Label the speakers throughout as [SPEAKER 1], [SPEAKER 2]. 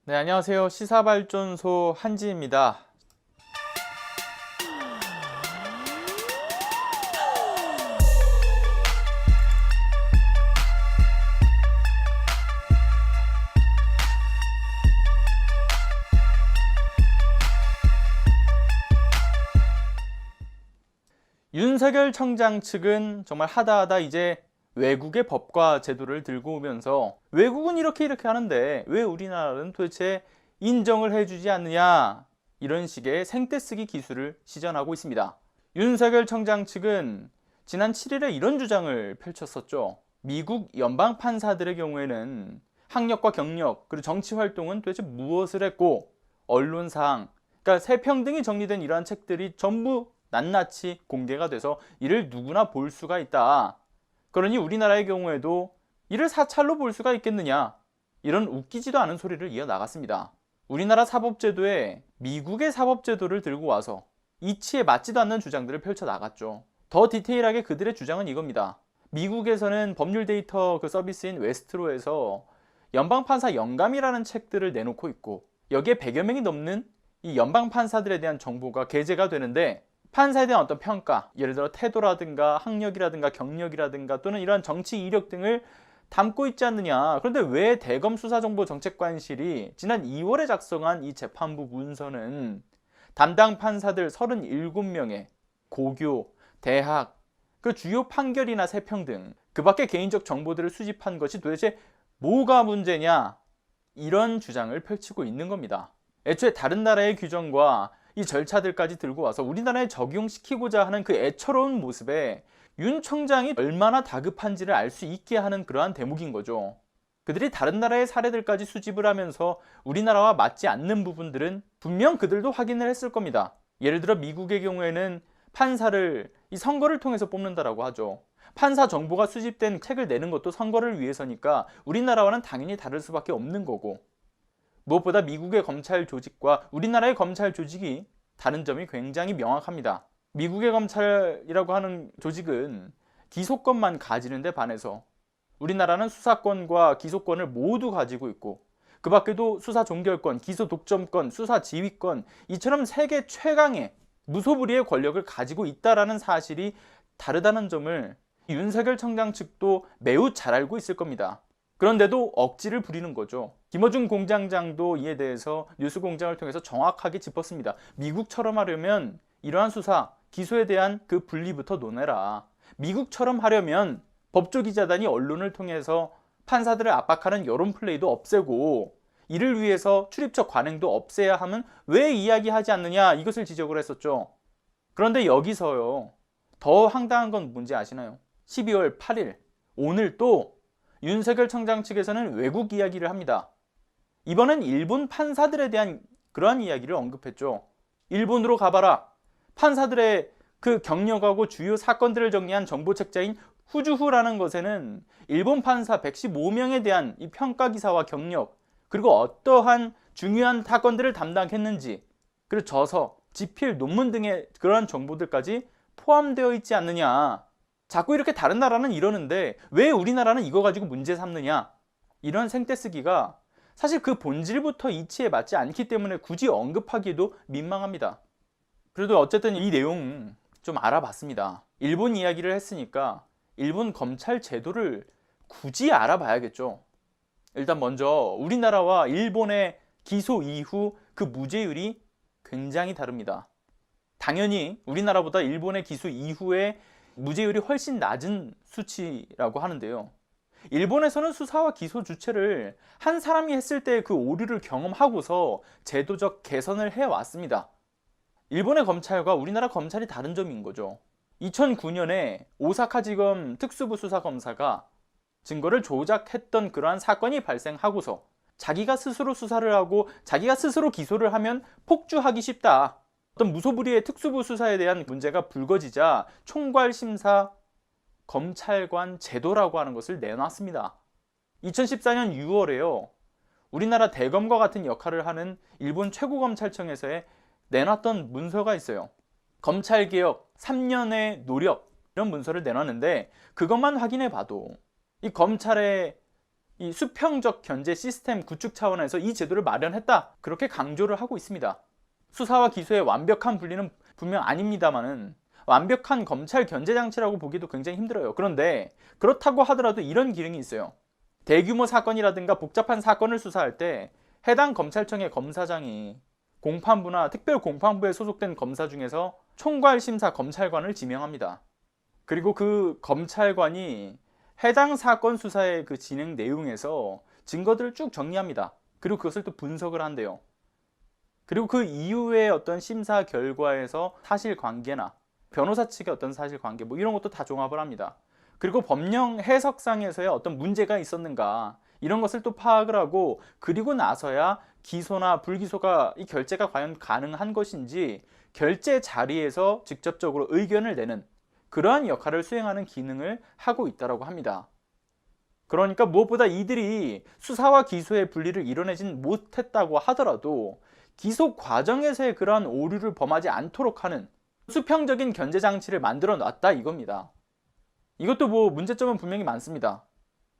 [SPEAKER 1] 네, 안녕하세요. 시사발전소 한지입니다. 윤석열 청장 측은 정말 하다하다 이제 외국의 법과 제도를 들고 오면서 외국은 이렇게 하는데 왜 우리나라는 도대체 인정을 해주지 않느냐, 이런 식의 생떼쓰기 기술을 시전하고 있습니다. 윤석열 청장 측은 지난 7일에 이런 주장을 펼쳤었죠. 미국 연방 판사들의 경우에는 학력과 경력 그리고 정치 활동은 도대체 무엇을 했고, 언론사항, 그러니까 세평등이 정리된 이러한 책들이 전부 낱낱이 공개가 돼서 이를 누구나 볼 수가 있다. 그러니 우리나라의 경우에도 이를 사찰로 볼 수가 있겠느냐, 이런 웃기지도 않은 소리를 이어나갔습니다. 우리나라 사법제도에 미국의 사법제도를 들고 와서 이치에 맞지도 않는 주장들을 펼쳐나갔죠. 더 디테일하게 그들의 주장은 이겁니다. 미국에서는 법률 데이터 서비스인 웨스트로에서 연방판사 영감이라는 책들을 내놓고 있고, 여기에 100여 명이 넘는 이 연방판사들에 대한 정보가 게재가 되는데, 판사에 대한 어떤 평가, 예를 들어 태도라든가 학력이라든가 경력이라든가 또는 이러한 정치 이력 등을 담고 있지 않느냐. 그런데 왜 대검수사정보정책관실이 지난 2월에 작성한 이 재판부 문서는 담당 판사들 37명의 고교, 대학, 그 주요 판결이나 세평 등 그 밖의 개인적 정보들을 수집한 것이 도대체 뭐가 문제냐, 이런 주장을 펼치고 있는 겁니다. 애초에 다른 나라의 규정과 이 절차들까지 들고 와서 우리나라에 적용시키고자 하는 그 애처로운 모습에 윤 청장이 얼마나 다급한지를 알 수 있게 하는 그러한 대목인 거죠. 그들이 다른 나라의 사례들까지 수집을 하면서 우리나라와 맞지 않는 부분들은 분명 그들도 확인을 했을 겁니다. 예를 들어 미국의 경우에는 판사를 이 선거를 통해서 뽑는다라고 하죠. 판사 정보가 수집된 책을 내는 것도 선거를 위해서니까 우리나라와는 당연히 다를 수밖에 없는 거고, 무엇보다 미국의 검찰 조직과 우리나라의 검찰 조직이 다른 점이 굉장히 명확합니다. 미국의 검찰이라고 하는 조직은 기소권만 가지는 데 반해서 우리나라는 수사권과 기소권을 모두 가지고 있고, 그 밖에도 수사 종결권, 기소 독점권, 수사 지휘권, 이처럼 세계 최강의 무소불위의 권력을 가지고 있다는 사실이 다르다는 점을 윤석열 청장 측도 매우 잘 알고 있을 겁니다. 그런데도 억지를 부리는 거죠. 김어준 공장장도 이에 대해서 뉴스공장을 통해서 정확하게 짚었습니다. 미국처럼 하려면 이러한 수사, 기소에 대한 그 분리부터 논해라. 미국처럼 하려면 법조기자단이 언론을 통해서 판사들을 압박하는 여론 플레이도 없애고, 이를 위해서 출입처 관행도 없애야 하면 왜 이야기하지 않느냐, 이것을 지적을 했었죠. 그런데 여기서요, 더 황당한 건 뭔지 아시나요? 12월 8일 오늘 또 윤석열 청장 측에서는 외국 이야기를 합니다. 이번엔 일본 판사들에 대한 그러한 이야기를 언급했죠. 일본으로 가봐라. 판사들의 그 경력하고 주요 사건들을 정리한 정보책자인 후주후라는 것에는 일본 판사 115명에 대한 이 평가 기사와 경력, 그리고 어떠한 중요한 사건들을 담당했는지, 그리고 저서, 지필, 논문 등의 그러한 정보들까지 포함되어 있지 않느냐. 자꾸 이렇게 다른 나라는 이러는데 왜 우리나라는 이거 가지고 문제 삼느냐, 이런 생떼쓰기가 사실 그 본질부터 이치에 맞지 않기 때문에 굳이 언급하기도 민망합니다. 그래도 어쨌든 이 내용 좀 알아봤습니다. 일본 이야기를 했으니까 일본 검찰 제도를 굳이 알아봐야겠죠. 일단 먼저 우리나라와 일본의 기소 이후 그 무죄율이 굉장히 다릅니다. 당연히 우리나라보다 일본의 기소 이후에 무죄율이 훨씬 낮은 수치라고 하는데요. 일본에서는 수사와 기소 주체를 한 사람이 했을 때 그 오류를 경험하고서 제도적 개선을 해왔습니다. 일본의 검찰과 우리나라 검찰이 다른 점인 거죠. 2009년에 오사카지검 특수부 수사검사가 증거를 조작했던 그러한 사건이 발생하고서 자기가 스스로 수사를 하고 자기가 스스로 기소를 하면 폭주하기 쉽다, 어떤 무소불위의 특수부 수사에 대한 문제가 불거지자 총괄심사 검찰관 제도라고 하는 것을 내놨습니다. 2014년 6월에요. 우리나라 대검과 같은 역할을 하는 일본 최고검찰청에서의 내놨던 문서가 있어요. 검찰개혁 3년의 노력, 이런 문서를 내놨는데 그것만 확인해 봐도 이 검찰의 이 수평적 견제 시스템 구축 차원에서 이 제도를 마련했다, 그렇게 강조를 하고 있습니다. 수사와 기소의 완벽한 분리는 분명 아닙니다만은 완벽한 검찰 견제 장치라고 보기도 굉장히 힘들어요. 그런데 그렇다고 하더라도 이런 기능이 있어요. 대규모 사건이라든가 복잡한 사건을 수사할 때 해당 검찰청의 검사장이 공판부나 특별공판부에 소속된 검사 중에서 총괄심사 검찰관을 지명합니다. 그리고 그 검찰관이 해당 사건 수사의 그 진행 내용에서 증거들을 쭉 정리합니다. 그리고 그것을 또 분석을 한대요. 그리고 그 이후에 어떤 심사 결과에서 사실관계나 변호사 측의 어떤 사실관계 뭐 이런 것도 다 종합을 합니다. 그리고 법령 해석상에서의 어떤 문제가 있었는가 이런 것을 또 파악을 하고, 그리고 나서야 기소나 불기소가 이 결재가 과연 가능한 것인지 결재 자리에서 직접적으로 의견을 내는 그러한 역할을 수행하는 기능을 하고 있다고 합니다. 그러니까 무엇보다 이들이 수사와 기소의 분리를 이뤄내진 못했다고 하더라도 기소 과정에서의 그러한 오류를 범하지 않도록 하는 수평적인 견제 장치를 만들어 놨다 이겁니다. 이것도 뭐 문제점은 분명히 많습니다.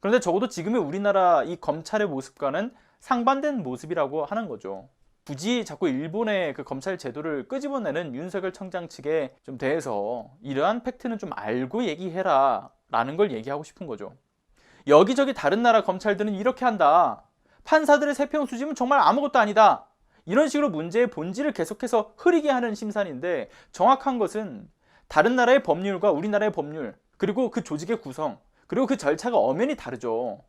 [SPEAKER 1] 그런데 적어도 지금의 우리나라 이 검찰의 모습과는 상반된 모습이라고 하는 거죠. 굳이 자꾸 일본의 그 검찰 제도를 끄집어내는 윤석열 청장 측에 좀 대해서 이러한 팩트는 좀 알고 얘기해라 라는 걸 얘기하고 싶은 거죠. 여기저기 다른 나라 검찰들은 이렇게 한다, 판사들의 세평 수집은 정말 아무것도 아니다, 이런 식으로 문제의 본질을 계속해서 흐리게 하는 심산인데, 정확한 것은 다른 나라의 법률과 우리나라의 법률, 그리고 그 조직의 구성, 그리고 그 절차가 엄연히 다르죠.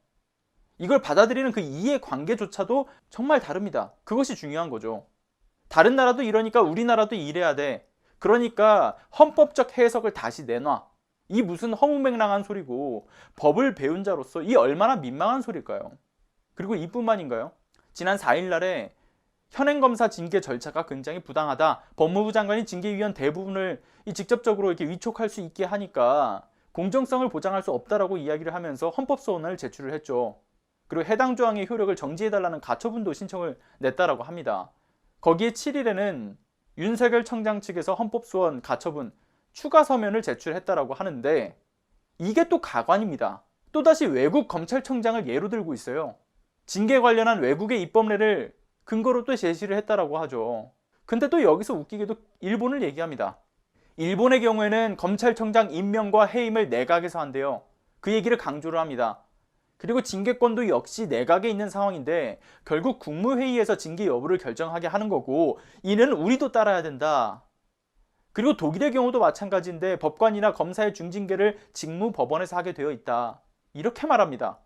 [SPEAKER 1] 이걸 받아들이는 그 이해 관계조차도 정말 다릅니다. 그것이 중요한 거죠. 다른 나라도 이러니까 우리나라도 이래야 돼. 그러니까 헌법적 해석을 다시 내놔. 이 무슨 허무맹랑한 소리고, 법을 배운 자로서 이 얼마나 민망한 소리일까요? 그리고 이뿐만인가요? 지난 4일 날에 현행검사 징계 절차가 굉장히 부당하다, 법무부 장관이 징계위원 대부분을 직접적으로 이렇게 위촉할 수 있게 하니까 공정성을 보장할 수 없다라고 이야기를 하면서 헌법소원을 제출을 했죠. 그리고 해당 조항의 효력을 정지해달라는 가처분도 신청을 냈다라고 합니다. 거기에 7일에는 윤석열 청장 측에서 헌법소원 가처분 추가 서면을 제출했다라고 하는데, 이게 또 가관입니다. 또다시 외국 검찰청장을 예로 들고 있어요. 징계 관련한 외국의 입법례를 근거로 또 제시를 했다라고 하죠. 근데 또 여기서 웃기게도 일본을 얘기합니다. 일본의 경우에는 검찰청장 임명과 해임을 내각에서 한대요. 그 얘기를 강조를 합니다. 그리고 징계권도 역시 내각에 있는 상황인데 결국 국무회의에서 징계 여부를 결정하게 하는 거고, 이는 우리도 따라야 된다. 그리고 독일의 경우도 마찬가지인데 법관이나 검사의 중징계를 직무법원에서 하게 되어 있다, 이렇게 말합니다.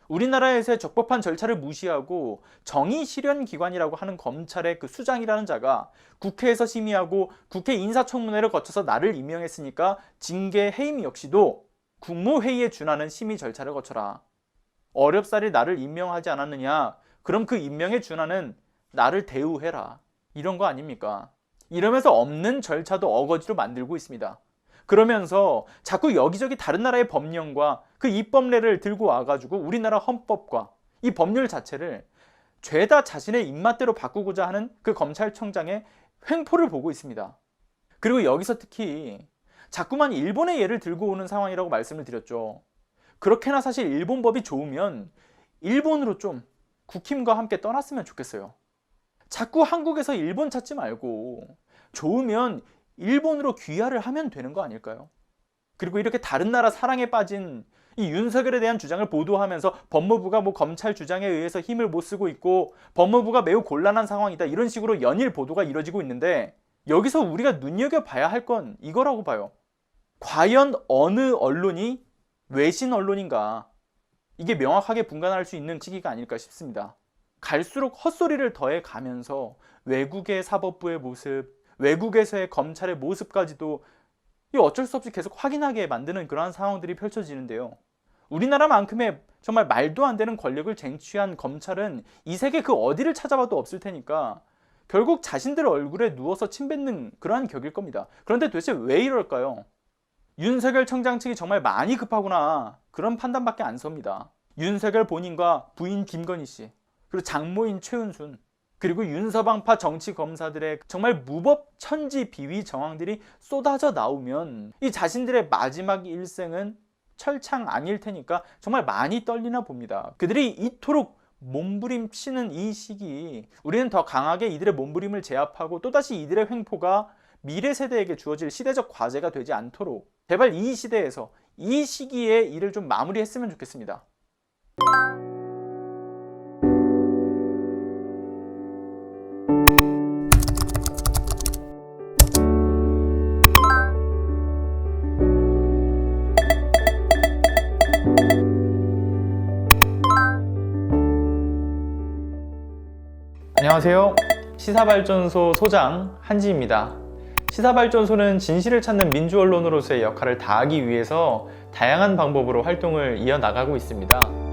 [SPEAKER 1] 우리나라에서의 적법한 절차를 무시하고 정의 실현 기관이라고 하는 검찰의 그 수장이라는 자가 국회에서 심의하고 국회 인사청문회를 거쳐서 나를 임명했으니까 징계 해임 역시도 국무회의에 준하는 심의 절차를 거쳐라. 어렵사리 나를 임명하지 않았느냐, 그럼 그 임명에 준하는 나를 대우해라, 이런 거 아닙니까? 이러면서 없는 절차도 어거지로 만들고 있습니다. 그러면서 자꾸 여기저기 다른 나라의 법령과 그 입법례를 들고 와가지고 우리나라 헌법과 이 법률 자체를 죄다 자신의 입맛대로 바꾸고자 하는 그 검찰청장의 횡포를 보고 있습니다. 그리고 여기서 특히 자꾸만 일본의 예를 들고 오는 상황이라고 말씀을 드렸죠. 그렇게나 사실 일본 법이 좋으면 일본으로 좀 국힘과 함께 떠났으면 좋겠어요. 자꾸 한국에서 일본 찾지 말고 좋으면 일본으로 귀화를 하면 되는 거 아닐까요? 그리고 이렇게 다른 나라 사랑에 빠진 이 윤석열에 대한 주장을 보도하면서 법무부가 뭐 검찰 주장에 의해서 힘을 못 쓰고 있고 법무부가 매우 곤란한 상황이다, 이런 식으로 연일 보도가 이뤄지고 있는데, 여기서 우리가 눈여겨봐야 할 건 이거라고 봐요. 과연 어느 언론이 외신 언론인가, 이게 명확하게 분간할 수 있는 시기가 아닐까 싶습니다. 갈수록 헛소리를 더해 가면서 외국의 사법부의 모습, 외국에서의 검찰의 모습까지도 어쩔 수 없이 계속 확인하게 만드는 그러한 상황들이 펼쳐지는데요. 우리나라만큼의 정말 말도 안 되는 권력을 쟁취한 검찰은 이 세계 그 어디를 찾아봐도 없을 테니까 결국 자신들 얼굴에 누워서 침 뱉는 그러한 격일 겁니다. 그런데 도대체 왜 이럴까요? 윤석열 청장 측이 정말 많이 급하구나, 그런 판단밖에 안 섭니다. 윤석열 본인과 부인 김건희 씨, 그리고 장모인 최은순, 그리고 윤서방파 정치 검사들의 정말 무법 천지 비위 정황들이 쏟아져 나오면 이 자신들의 마지막 일생은 철창 아닐 테니까 정말 많이 떨리나 봅니다. 그들이 이토록 몸부림치는 이 시기, 우리는 더 강하게 이들의 몸부림을 제압하고 또다시 이들의 횡포가 미래 세대에게 주어질 시대적 과제가 되지 않도록 제발 이 시대에서 이 시기에 일을 좀 마무리했으면 좋겠습니다. 안녕하세요. 시사발전소 소장 한지입니다. 시사발전소는 진실을 찾는 민주언론으로서의 역할을 다하기 위해서 다양한 방법으로 활동을 이어나가고 있습니다.